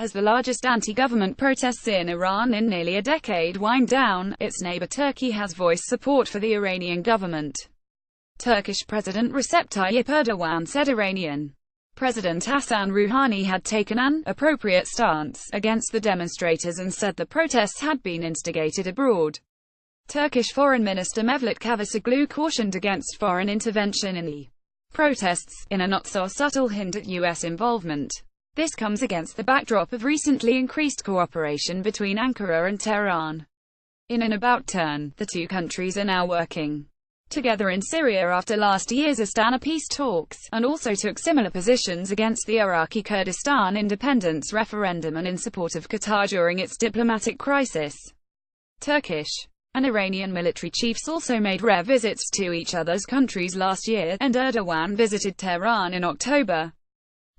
As the largest anti-government protests in Iran in nearly a decade wind down, its neighbour Turkey has voiced support for the Iranian government. Turkish President Recep Tayyip Erdoğan said Iranian President Hassan Rouhani had taken an appropriate stance against the demonstrators and said the protests had been instigated abroad. Turkish Foreign Minister Mevlut Çavuşoğlu cautioned against foreign intervention in the protests, in a not-so-subtle hint at U.S. involvement. This comes against the backdrop of recently increased cooperation between Ankara and Tehran. In an about-turn, the two countries are now working together in Syria after last year's Astana peace talks, and also took similar positions against the Iraqi Kurdistan independence referendum and in support of Qatar during its diplomatic crisis. Turkish and Iranian military chiefs also made rare visits to each other's countries last year, and Erdoğan visited Tehran in October.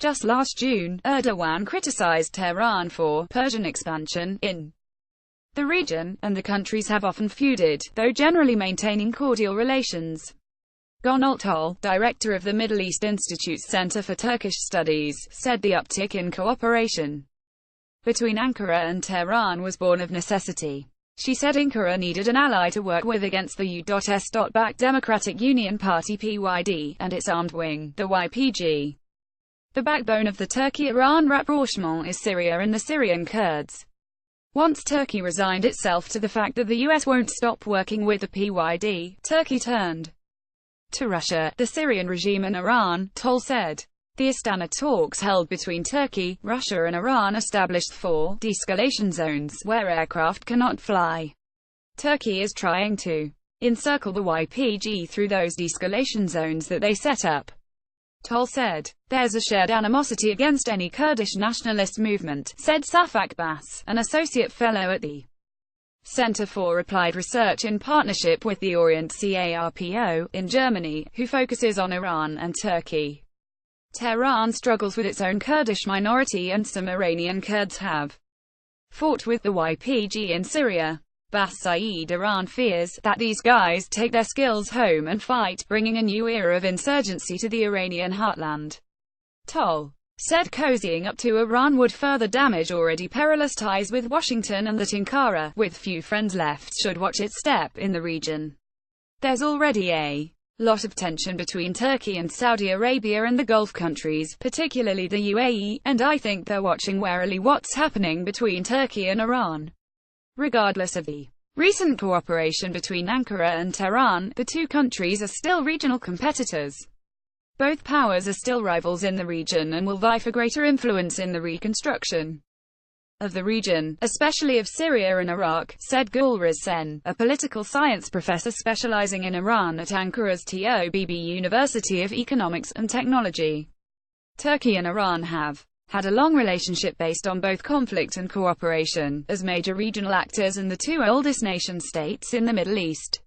Just last June, Erdoğan criticized Tehran for Persian expansion in the region, and the countries have often feuded, though generally maintaining cordial relations. Gonal, director of the Middle East Institute's Center for Turkish Studies, said the uptick in cooperation between Ankara and Tehran was born of necessity. She said Ankara needed an ally to work with against the U.S.-backed Democratic Union Party (PYD) and its armed wing, the YPG. The backbone of the Turkey-Iran rapprochement is Syria and the Syrian Kurds. Once Turkey resigned itself to the fact that the US won't stop working with the PYD, Turkey turned to Russia, the Syrian regime and Iran, Toll said. The Astana talks held between Turkey, Russia and Iran established 4 de-escalation zones, where aircraft cannot fly. Turkey is trying to encircle the YPG through those de-escalation zones that they set up. Toll said. There's a shared animosity against any Kurdish nationalist movement, said Safak Bass, an associate fellow at the Center for Applied Research in partnership with the Orient CARPO, in Germany, who focuses on Iran and Turkey. Tehran struggles with its own Kurdish minority and some Iranian Kurds have fought with the YPG in Syria. Bass said Iran fears that these guys take their skills home and fight, bringing a new era of insurgency to the Iranian heartland. Toll said cozying up to Iran would further damage already perilous ties with Washington and that Ankara, with few friends left, should watch its step in the region. There's already a lot of tension between Turkey and Saudi Arabia and the Gulf countries, particularly the UAE, and I think they're watching warily what's happening between Turkey and Iran. Regardless of the recent cooperation between Ankara and Tehran, the two countries are still regional competitors. Both powers are still rivals in the region and will vie for greater influence in the reconstruction of the region, especially of Syria and Iraq, said Gulriz Sen, a political science professor specializing in Iran at Ankara's TOBB University of Economics and Technology. Turkey and Iran have had a long relationship based on both conflict and cooperation, as major regional actors and the two oldest nation-states in the Middle East.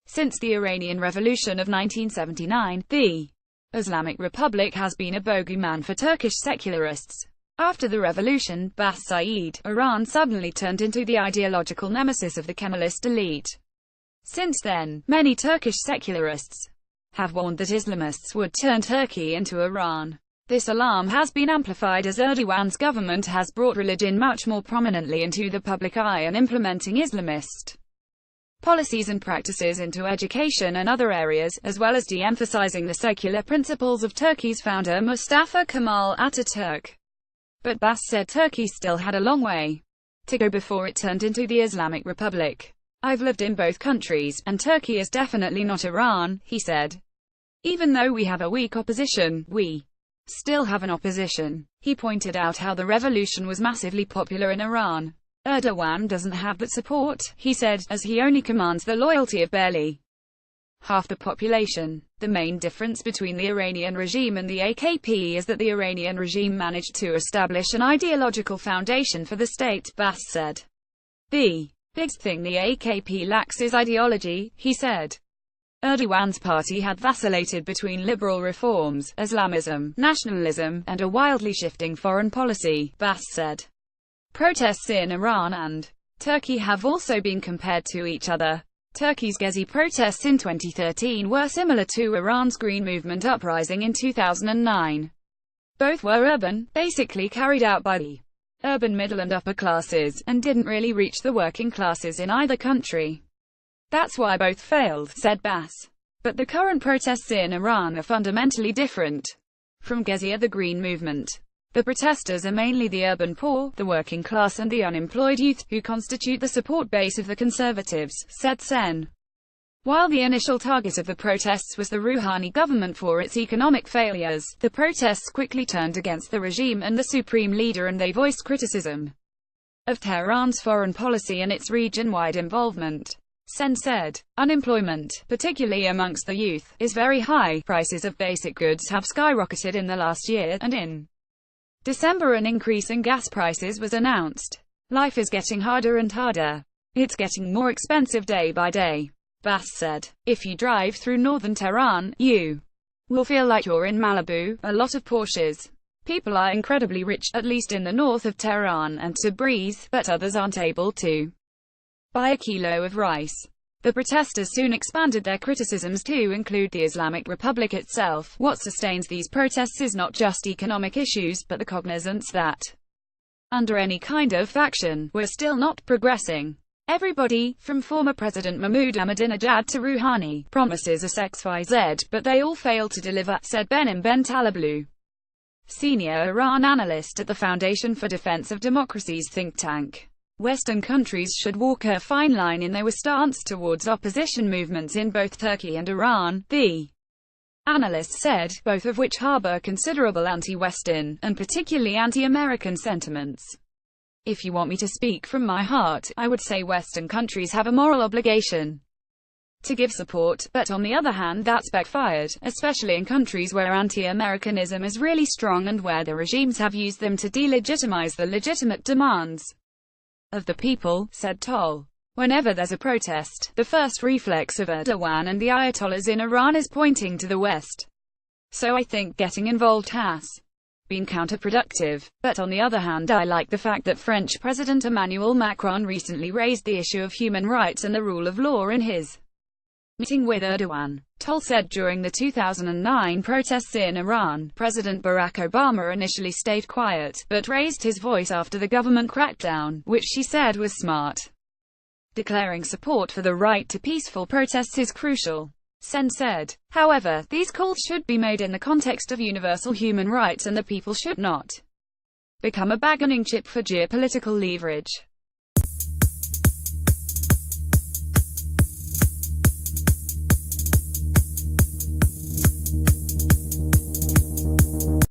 Since the Iranian Revolution of 1979, the Islamic Republic has been a bogeyman for Turkish secularists. After the revolution, Bass said, Iran suddenly turned into the ideological nemesis of the Kemalist elite. Since then, many Turkish secularists have warned that Islamists would turn Turkey into Iran. This alarm has been amplified as Erdoğan's government has brought religion much more prominently into the public eye and implementing Islamist policies and practices into education and other areas, as well as de-emphasizing the secular principles of Turkey's founder Mustafa Kemal Atatürk. But Bass said Turkey still had a long way to go before it turned into the Islamic Republic. I've lived in both countries, and Turkey is definitely not Iran, he said. Even though we have a weak opposition, we still have an opposition. He pointed out how the revolution was massively popular in Iran. Erdoğan doesn't have that support, he said, as he only commands the loyalty of barely half the population. The main difference between the Iranian regime and the AKP is that the Iranian regime managed to establish an ideological foundation for the state, Bass said. The biggest thing the AKP lacks is ideology, he said. Erdoğan's party had vacillated between liberal reforms, Islamism, nationalism, and a wildly shifting foreign policy, Bass said. Protests in Iran and Turkey have also been compared to each other. Turkey's Gezi protests in 2013 were similar to Iran's Green Movement uprising in 2009. Both were urban, basically carried out by the urban middle and upper classes, and didn't really reach the working classes in either country. That's why both failed, said Bass. But the current protests in Iran are fundamentally different from Gezia the Green Movement. The protesters are mainly the urban poor, the working class and the unemployed youth, who constitute the support base of the conservatives, said Sen. While the initial target of the protests was the Rouhani government for its economic failures, the protests quickly turned against the regime and the supreme leader, and they voiced criticism of Tehran's foreign policy and its region-wide involvement. Sen said, unemployment, particularly amongst the youth, is very high, prices of basic goods have skyrocketed in the last year, and in December an increase in gas prices was announced. Life is getting harder and harder. It's getting more expensive day by day. Bass said, if you drive through northern Tehran, you will feel like you're in Malibu, a lot of Porsches. People are incredibly rich, at least in the north of Tehran and Tabriz, but others aren't able to buy a kilo of rice. The protesters soon expanded their criticisms to include the Islamic Republic itself. What sustains these protests is not just economic issues, but the cognizance that, under any kind of faction, we're still not progressing. Everybody, from former President Mahmoud Ahmadinejad to Rouhani, promises us XYZ, but they all fail to deliver, said Benim Ben Taleblu, senior Iran analyst at the Foundation for Defense of Democracy's think tank. Western countries should walk a fine line in their stance towards opposition movements in both Turkey and Iran, the analyst said, both of which harbor considerable anti-Western, and particularly anti-American sentiments. If you want me to speak from my heart, I would say Western countries have a moral obligation to give support, but on the other hand that's backfired, especially in countries where anti-Americanism is really strong and where the regimes have used them to delegitimize the legitimate demands of the people, said Toll. Whenever there's a protest, the first reflex of Erdoğan and the Ayatollahs in Iran is pointing to the West. So I think getting involved has been counterproductive. But on the other hand, I like the fact that French President Emmanuel Macron recently raised the issue of human rights and the rule of law in his meeting with Erdoğan. Toll said during the 2009 protests in Iran, President Barack Obama initially stayed quiet, but raised his voice after the government crackdown, which she said was smart. Declaring support for the right to peaceful protests is crucial, Sen said. However, these calls should be made in the context of universal human rights, and the people should not become a bargaining chip for geopolitical leverage.